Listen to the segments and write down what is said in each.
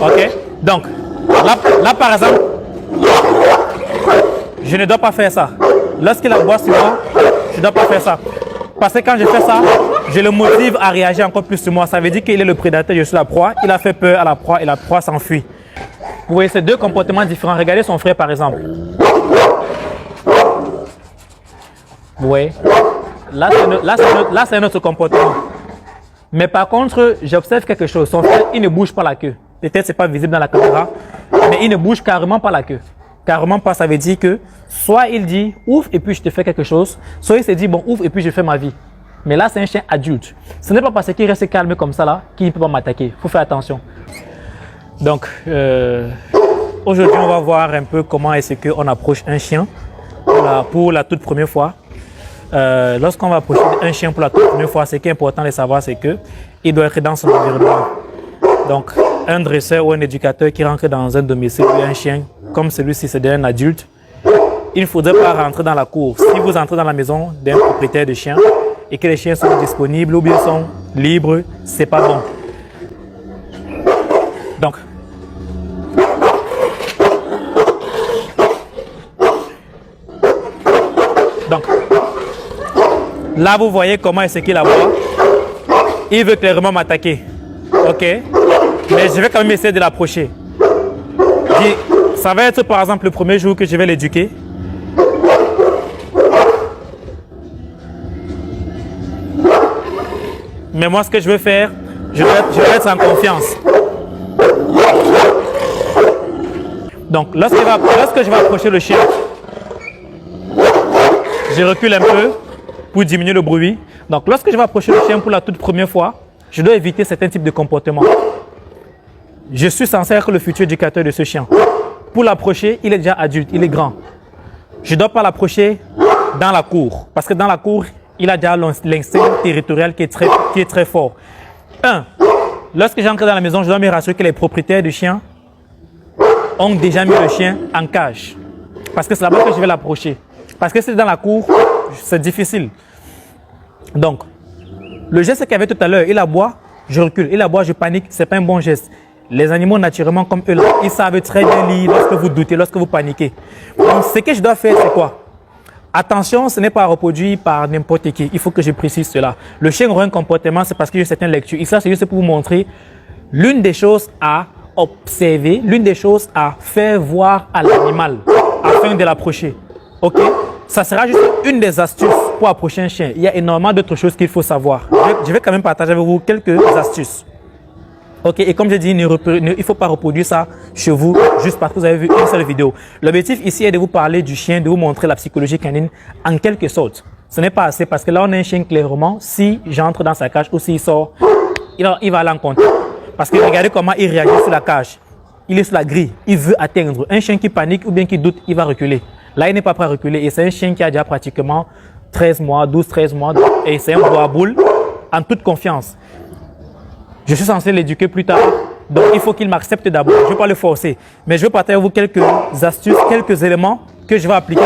Ok? Donc, là par exemple, je ne dois pas faire ça. Lorsqu'il aboie sur moi, je ne dois pas faire ça. Parce que quand je fais ça, je le motive à réagir encore plus sur moi. Ça veut dire qu'il est le prédateur, je suis la proie. Il a fait peur à la proie et la proie s'enfuit. Vous voyez ces deux comportements différents. Regardez son frère par exemple. Vous voyez? Là, c'est notre comportement. Mais par contre, j'observe quelque chose. Son frère, il ne bouge pas la queue. Peut-être ce n'est pas visible dans la caméra, mais il ne bouge carrément pas la queue. Carrément pas, ça veut dire que soit il dit ouf et puis je te fais quelque chose, soit il se dit bon ouf et puis je fais ma vie. Mais là, c'est un chien adulte. Ce n'est pas parce qu'il reste calme comme ça là qu'il ne peut pas m'attaquer. Il faut faire attention. Donc, aujourd'hui, on va voir un peu comment est-ce qu'on approche un chien pour la toute première fois. Lorsqu'on va approcher un chien pour la toute première fois, ce qui est important de savoir, c'est qu'il doit être dans son environnement. Donc, un dresseur ou un éducateur qui rentre dans un domicile ou un chien, comme celui-ci, c'est un adulte, il ne faudrait pas rentrer dans la cour. Si vous entrez dans la maison d'un propriétaire de chien et que les chiens sont disponibles ou bien sont libres, c'est pas bon. Donc, là, vous voyez comment est-ce qu'il aboie. Il veut clairement m'attaquer. Ok? Mais je vais quand même essayer de l'approcher. Ça va être par exemple le premier jour que je vais l'éduquer. Mais moi, ce que je veux faire, je vais être en confiance. Donc, lorsque je vais approcher le chien, je recule un peu pour diminuer le bruit. Donc, lorsque je vais approcher le chien pour la toute première fois, je dois éviter certains types de comportements. Je suis censé être le futur éducateur de ce chien. Pour l'approcher, il est déjà adulte, il est grand. Je ne dois pas l'approcher dans la cour, parce que dans la cour, il a déjà l'instinct territorial qui est très fort. Lorsque j'entre dans la maison, je dois me rassurer que les propriétaires du chien ont déjà mis le chien en cage. Parce que c'est là-bas que je vais l'approcher. Parce que c'est dans la cour, c'est difficile. Donc, le geste qu'il y avait tout à l'heure, il aboie, je recule. Il aboie, je panique, ce n'est pas un bon geste. Les animaux, naturellement, comme eux, là, ils savent très bien lire lorsque vous doutez, lorsque vous paniquez. Donc, ce que je dois faire, c'est quoi? Attention, ce n'est pas reproduit par n'importe qui. Il faut que je précise cela. Le chien aura un comportement, c'est parce qu'il y a certaines lectures. Et ça, c'est juste pour vous montrer l'une des choses à observer, l'une des choses à faire voir à l'animal afin de l'approcher. OK? Ça sera juste une des astuces pour approcher un chien. Il y a énormément d'autres choses qu'il faut savoir. Je vais quand même partager avec vous quelques astuces. OK? Et comme je dis, il ne faut pas reproduire ça chez vous juste parce que vous avez vu une seule vidéo. L'objectif ici est de vous parler du chien, de vous montrer la psychologie canine en quelque sorte. Ce n'est pas assez parce que là, on a un chien clairement. Si j'entre dans sa cage ou s'il sort, il va aller en contact. Parce que regardez comment il réagit sur la cage. Il est sur la grille. Il veut atteindre. Un chien qui panique ou bien qui doute, il va reculer. Là, il n'est pas prêt à reculer. Et c'est un chien qui a déjà pratiquement 13 mois, 12-13 mois. Et c'est un bois boule en toute confiance. Je suis censé l'éduquer plus tard. Donc, il faut qu'il m'accepte d'abord. Je ne vais pas le forcer. Mais je vais partager avec vous quelques astuces, quelques éléments que je vais appliquer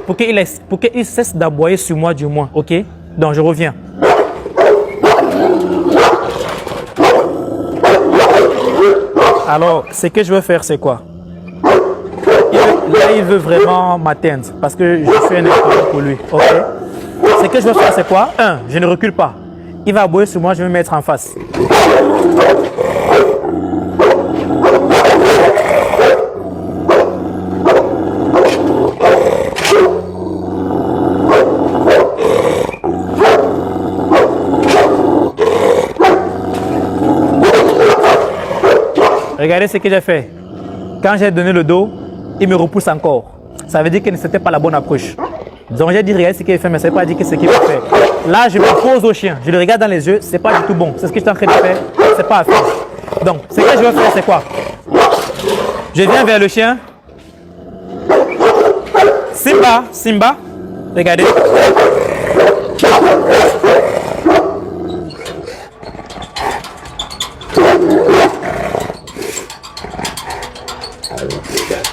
pour qu'il cesse d'aboyer sur moi du moins. OK? Donc, je reviens. Alors, ce que je veux faire, c'est quoi? Là, il veut vraiment m'atteindre parce que je suis un esclave pour lui. OK? Ce que je veux faire, c'est quoi? Je ne recule pas. Il va aboyer sur moi, je vais me mettre en face. Regardez ce que j'ai fait. Quand j'ai donné le dos, il me repousse encore. Ça veut dire que ce n'était pas la bonne approche. Donc j'ai dit, regardez ce qu'il fait, mais ça ne veut pas dire que c'est ce qu'il faut faire. Là, je me pose au chien. Je le regarde dans les yeux, ce n'est pas du tout bon. C'est ce que je suis en train de faire, ce n'est pas à faire. Donc, ce que je vais faire, c'est quoi? Je viens vers le chien. Simba, Simba, regardez.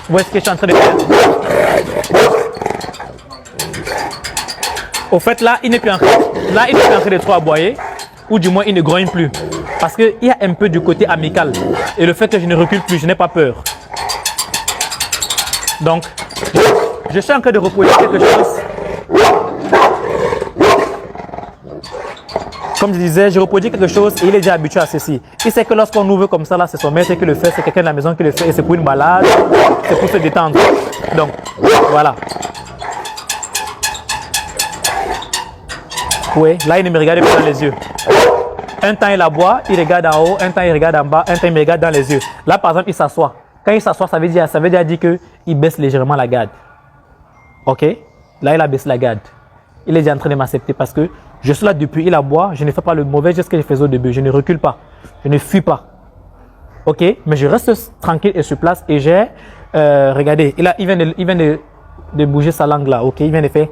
Vous voyez ce que je suis en train de faire? Au fait, là, il n'est plus en train de trop aboyer, ou du moins, il ne grogne plus. Parce qu'il y a un peu du côté amical. Et le fait que je ne recule plus, je n'ai pas peur. Donc, je suis en train de reproduire quelque chose. Comme je disais, je reproduis quelque chose et il est déjà habitué à ceci. Il sait que lorsqu'on ouvre comme ça, là, c'est son maître qui le fait, c'est quelqu'un de la maison qui le fait et c'est pour une balade, c'est pour se détendre. Donc, voilà. Oui, là, il ne me regarde pas dans les yeux. Un temps, il aboie, il regarde en haut, un temps, il regarde en bas, un temps, il me regarde dans les yeux. Là, par exemple, il s'assoit. Quand il s'assoit, ça veut dire qu'il baisse légèrement la garde. OK? Là, il a baissé la garde. Il est déjà en train de m'accepter parce que je suis là depuis, il aboie, je ne fais pas le mauvais geste que je faisais au début. Je ne recule pas, je ne fuis pas. OK? Mais je reste tranquille et sur place et j'ai, regardez, il vient de bouger sa langue là. OK? Il vient de faire,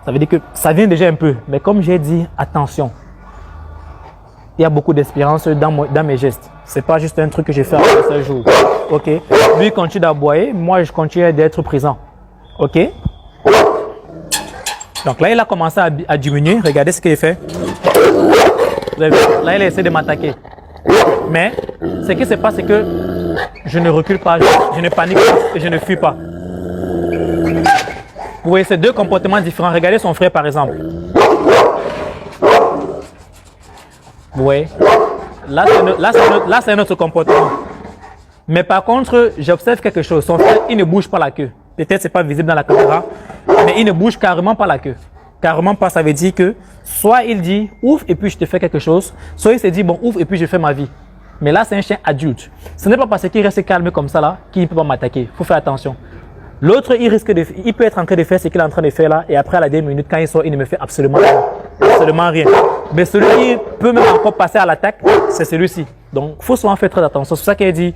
ça veut dire que ça vient déjà un peu. Mais comme j'ai dit, attention. Il y a beaucoup d'espérance dans mes gestes. Ce n'est pas juste un truc que j'ai fait après ce jour. OK? Lui, il continue d'aboyer. Moi, je continue d'être présent. OK? Donc là, il a commencé à diminuer. Regardez ce qu'il fait. Vous avez vu? Là, il a essayé de m'attaquer. Mais ce qui se passe, c'est que je ne recule pas, je ne panique pas et je ne fuis pas. Vous voyez, c'est deux comportements différents. Regardez son frère, par exemple. Vous voyez, là c'est un autre comportement. Mais par contre, j'observe quelque chose. Son frère, il ne bouge pas la queue. Peut-être c'est pas visible dans la caméra, mais il ne bouge carrément pas la queue. Carrément pas, ça veut dire que soit il dit ouf et puis je te fais quelque chose, soit il se dit bon ouf et puis je fais ma vie. Mais là, c'est un chien adulte. Ce n'est pas parce qu'il reste calme comme ça là qu'il ne peut pas m'attaquer. Il faut faire attention. L'autre, il peut être en train de faire ce qu'il est en train de faire là et après à la dernière minute, quand il sort, il ne me fait absolument rien. Absolument rien. Mais celui qui peut même encore passer à l'attaque, c'est celui-ci. Donc, il faut souvent faire très attention. C'est pour ça qu'il dit,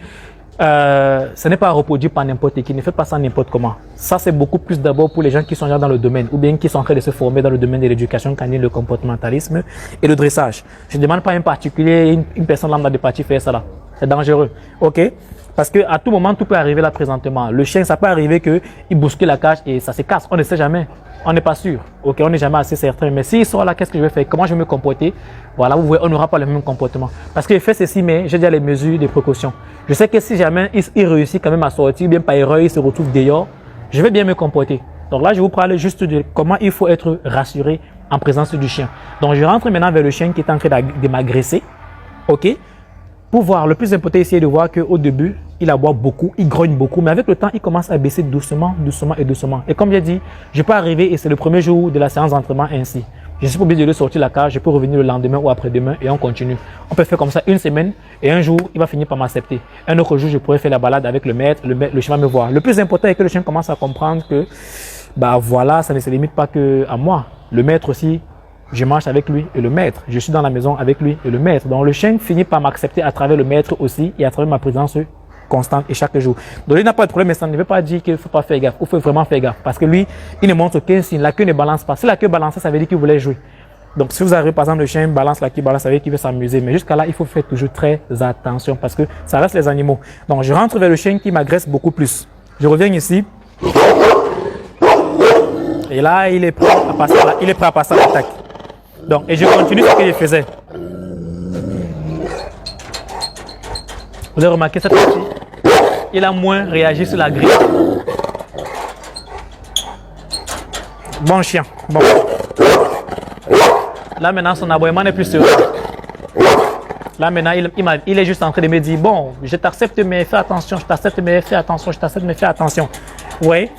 ce n'est pas reproduit par n'importe qui, ne fait pas ça n'importe comment. Ça, c'est beaucoup plus d'abord pour les gens qui sont déjà dans le domaine ou bien qui sont en train de se former dans le domaine de l'éducation canine, le comportementalisme et le dressage. Je ne demande pas à un particulier, une personne lambda de partir faire ça là. C'est dangereux. OK? Parce qu'à tout moment, tout peut arriver là présentement. Le chien, ça peut arriver qu'il bouscule la cage et ça se casse. On ne sait jamais. On n'est pas sûr. OK, on n'est jamais assez certain. Mais s'il sort là, qu'est-ce que je vais faire? Comment je vais me comporter? Voilà, vous voyez, on n'aura pas le même comportement. Parce qu'il fait ceci, mais j'ai déjà les mesures de précaution. Je sais que si jamais il réussit quand même à sortir, bien par erreur, il se retrouve dehors, je vais bien me comporter. Donc là, je vous parle juste de comment il faut être rassuré en présence du chien. Donc je rentre maintenant vers le chien qui est en train de m'agresser. OK? Pour voir, le plus important ici est de voir qu'au début, il aboie beaucoup, il grogne beaucoup, mais avec le temps, il commence à baisser doucement, doucement et doucement. Et comme j'ai dit, je peux arriver et c'est le premier jour de la séance d'entraînement ainsi. Je suis pas obligé de sortir la cage, je peux revenir le lendemain ou après-demain et on continue. On peut faire comme ça une semaine et un jour, il va finir par m'accepter. Un autre jour, je pourrais faire la balade avec le maître, le chien va me voir. Le plus important est que le chien commence à comprendre que, bah voilà, ça ne se limite pas que à moi. Le maître aussi, je marche avec lui et le maître. Je suis dans la maison avec lui et le maître. Donc le chien finit par m'accepter à travers le maître aussi et à travers ma présence constante et chaque jour. Donc il n'a pas de problème, mais ça ne veut pas dire qu'il ne faut pas faire gaffe. Il faut vraiment faire gaffe. Parce que lui, il ne montre aucun signe. La queue ne balance pas. Si la queue balançait, ça veut dire qu'il voulait jouer. Donc si vous arrivez, par exemple, le chien balance la queue, balance, ça veut dire qu'il veut s'amuser. Mais jusqu'à là, il faut faire toujours très attention parce que ça reste les animaux. Donc je rentre vers le chien qui m'agresse beaucoup plus. Je reviens ici. Et là, il est prêt à passer à l'attaque. Donc, et je continue ce que je faisais. Vous avez remarqué cette fois-ci, il a moins réagi sur la grille. Bon chien. Bon. Là maintenant, son aboiement n'est plus sûr. Là maintenant, il est juste en train de me dire, bon, je t'accepte, mais fais attention, je t'accepte, mais fais attention, je t'accepte, mais fais attention. Vous voyez?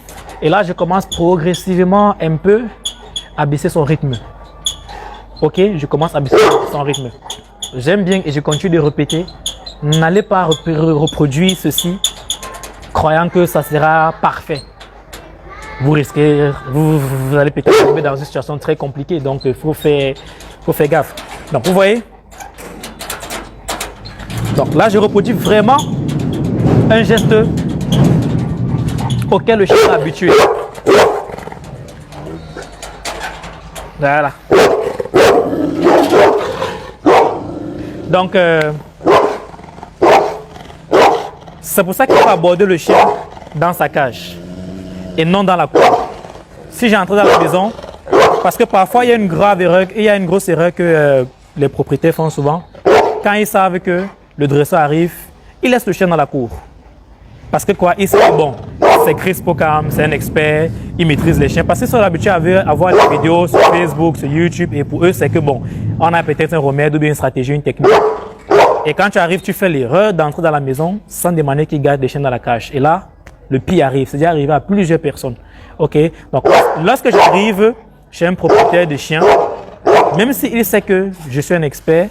Et là, je commence progressivement un peu à baisser son rythme. OK, je commence à baisser son rythme. J'aime bien et je continue de répéter. N'allez pas reproduire ceci croyant que ça sera parfait. Vous risquez, vous allez peut-être tomber dans une situation très compliquée. Donc, il faut faire gaffe. Donc, vous voyez. Donc là, je reproduis vraiment un geste auquel le chien est habitué. Voilà. Donc, c'est pour ça qu'il faut aborder le chien dans sa cage et non dans la cour. Si j'entre dans la maison, parce que parfois il y a une grave erreur, il y a une grosse erreur que les propriétaires font souvent. quand ils savent que le dresseur arrive, ils laissent le chien dans la cour. Parce que quoi, ils savent, bon, c'est Chris Pokam, c'est un expert, il maîtrise les chiens. Parce qu'ils sont habitués à voir des vidéos sur Facebook, sur YouTube, et pour eux, c'est que bon, on a peut-être un remède ou bien une stratégie, une technique. Et quand tu arrives, tu fais l'erreur d'entrer dans la maison sans demander qu'ils gardent les chiens dans la cage. Et là, le pire arrive. C'est déjà arrivé à plusieurs personnes. OK? Donc, lorsque j'arrive chez un propriétaire de chiens, même s'il sait que je suis un expert,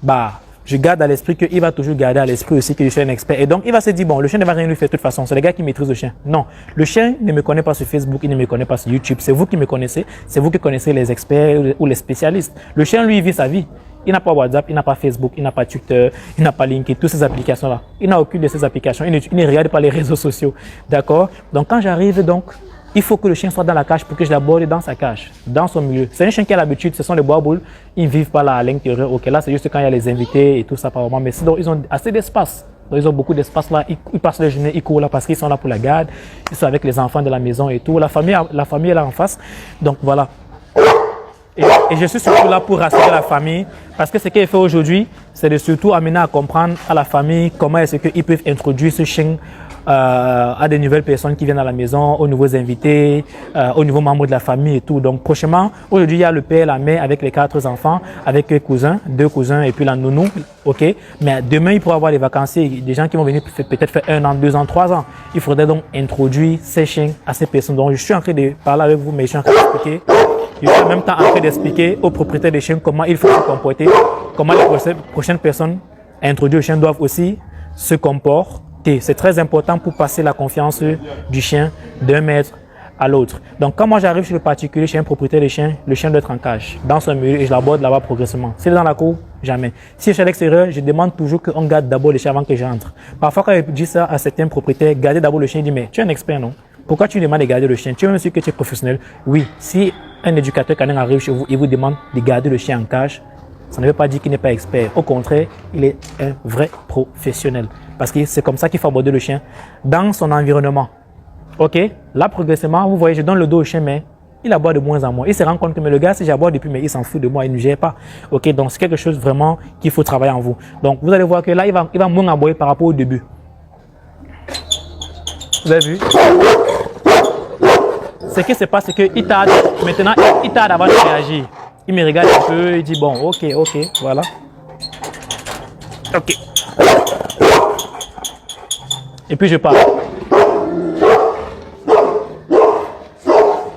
bah, je garde à l'esprit qu'il va toujours garder à l'esprit aussi que je suis un expert. Et donc, il va se dire, bon, le chien ne va rien lui faire de toute façon. C'est le gars qui maîtrise le chien. Non, le chien ne me connaît pas sur Facebook, il ne me connaît pas sur YouTube. C'est vous qui me connaissez. C'est vous qui connaissez les experts ou les spécialistes. Le chien, lui, il vit sa vie. Il n'a pas WhatsApp, il n'a pas Facebook, il n'a pas Twitter, il n'a pas LinkedIn, toutes ces applications-là. Il n'a aucune de ces applications. Il ne regarde pas les réseaux sociaux. D'accord? Donc, quand j'arrive, donc, il faut que le chien soit dans la cage pour que je l'aborde dans sa cage, dans son milieu. C'est un chien qui a l'habitude, ce sont les bois-boules, ils ne vivent pas là à l'intérieur. Ok, là, c'est juste quand il y a les invités et tout ça, par moment. Mais sinon, ils ont assez d'espace. Ils ont beaucoup d'espace là. Ils passent les journées, ils courent là parce qu'ils sont là pour la garde. Ils sont avec les enfants de la maison et tout. La famille est là en face. Donc, voilà. Et je suis surtout là pour rassurer la famille parce que ce qu'il fait aujourd'hui, c'est de surtout amener à comprendre à la famille comment est-ce qu'ils peuvent introduire ce chien à des nouvelles personnes qui viennent à la maison, aux nouveaux invités, aux nouveaux membres de la famille et tout. Donc prochainement, aujourd'hui, il y a le père, la mère avec les 4 enfants, avec les cousins, 2 cousins et puis la nounou. OK? Mais demain, il pourra avoir des vacanciers, des gens qui vont venir peut-être faire 1 an, 2 ans, 3 ans. Il faudrait donc introduire ces chiens à ces personnes. Donc je suis en train de parler avec vous, mais je suis en train d'expliquer. Je suis en même temps en train d'expliquer aux propriétaires des chiens comment il faut se comporter, comment les prochaines personnes introduites au chien doivent aussi se comporter. C'est très important pour passer la confiance du chien d'un maître à l'autre. Donc, quand moi j'arrive chez le particulier, chez un propriétaire de chien, le chien doit être en cage, dans son milieu et je l'aborde là-bas progressivement. S'il est dans la cour, jamais. Si je suis à l'extérieur, je demande toujours qu'on garde d'abord le chien avant que j'entre. Parfois, quand je dis ça à certains propriétaires, gardez d'abord le chien, il dit, mais tu es un expert, non? Pourquoi tu demandes de garder le chien? Tu es même sûr que tu es professionnel? Oui. Si un éducateur canin arrive chez vous et vous demande de garder le chien en cage, ça ne veut pas dire qu'il n'est pas expert. Au contraire, il est un vrai professionnel. Parce que c'est comme ça qu'il faut aborder le chien dans son environnement. OK? Là, progressivement, vous voyez, je donne le dos au chien, mais il aboie de moins en moins. Il se rend compte que mais le gars, si j'aboie depuis, mais il s'en fout de moi, il ne gère pas. OK? Donc, c'est quelque chose vraiment qu'il faut travailler en vous. Donc, vous allez voir que là, il va moins aboyer par rapport au début. Vous avez vu? Ce qui se passe, c'est qu'il tarde. Maintenant, il tarde avant de réagir. Il me regarde un peu, il dit bon, ok, voilà. Ok. Et puis je pars.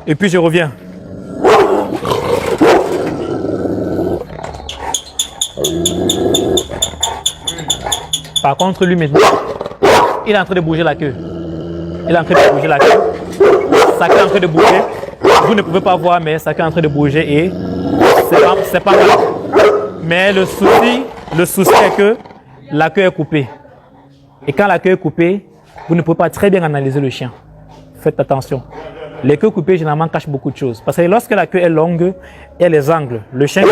Et puis je reviens. Par contre, lui maintenant, il est en train de bouger la queue. Il est en train de bouger la queue. Sa queue est en train de bouger. Vous ne pouvez pas voir, mais sa queue est en train de bouger et c'est pas grave. Mais le souci est que la queue est coupée. Et quand la queue est coupée, vous ne pouvez pas très bien analyser le chien. Faites attention. Les queues coupées, généralement, cachent beaucoup de choses. Parce que lorsque la queue est longue, il y a les angles. Le chien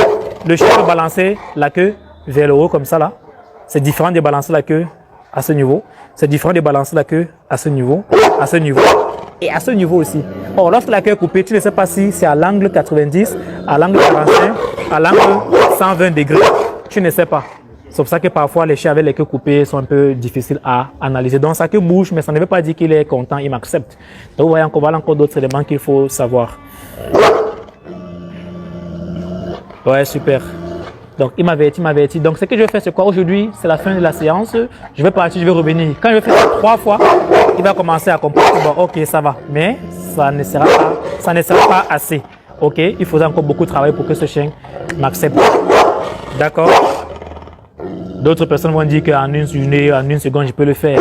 peut balancer la queue vers le haut comme ça, là. C'est différent de balancer la queue à ce niveau. C'est différent de balancer la queue à ce niveau, à ce niveau et à ce niveau aussi. Or, lorsque la queue est coupée, tu ne sais pas si c'est à l'angle 90, à l'angle 45, à l'angle 120 degrés. Tu ne sais pas. C'est pour ça que parfois les chiens avec les queues coupées sont un peu difficiles à analyser. Donc sa queue bouge, mais ça ne veut pas dire qu'il est content, il m'accepte. Donc vous voyez encore d'autres éléments qu'il faut savoir. Ouais, super. Donc il m'avait dit. Donc ce que je vais faire, c'est quoi? Aujourd'hui, c'est la fin de la séance. Je vais partir, je vais revenir. Quand je vais faire ça 3 fois, il va commencer à comprendre. Bon, ok, ça va. Mais ça ne sera pas assez. Ok, il faudra encore beaucoup travailler pour que ce chien m'accepte. D'accord? D'autres personnes vont dire qu'en une journée, en une seconde, je peux le faire.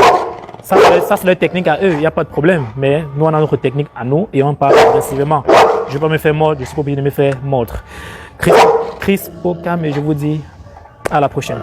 Ça c'est leur technique à eux, il n'y a pas de problème. Mais nous, on a notre technique à nous et on part progressivement. Je ne vais pas me faire mordre, je ne suis pas obligé de me faire mordre. Chris Pokam, et je vous dis à la prochaine.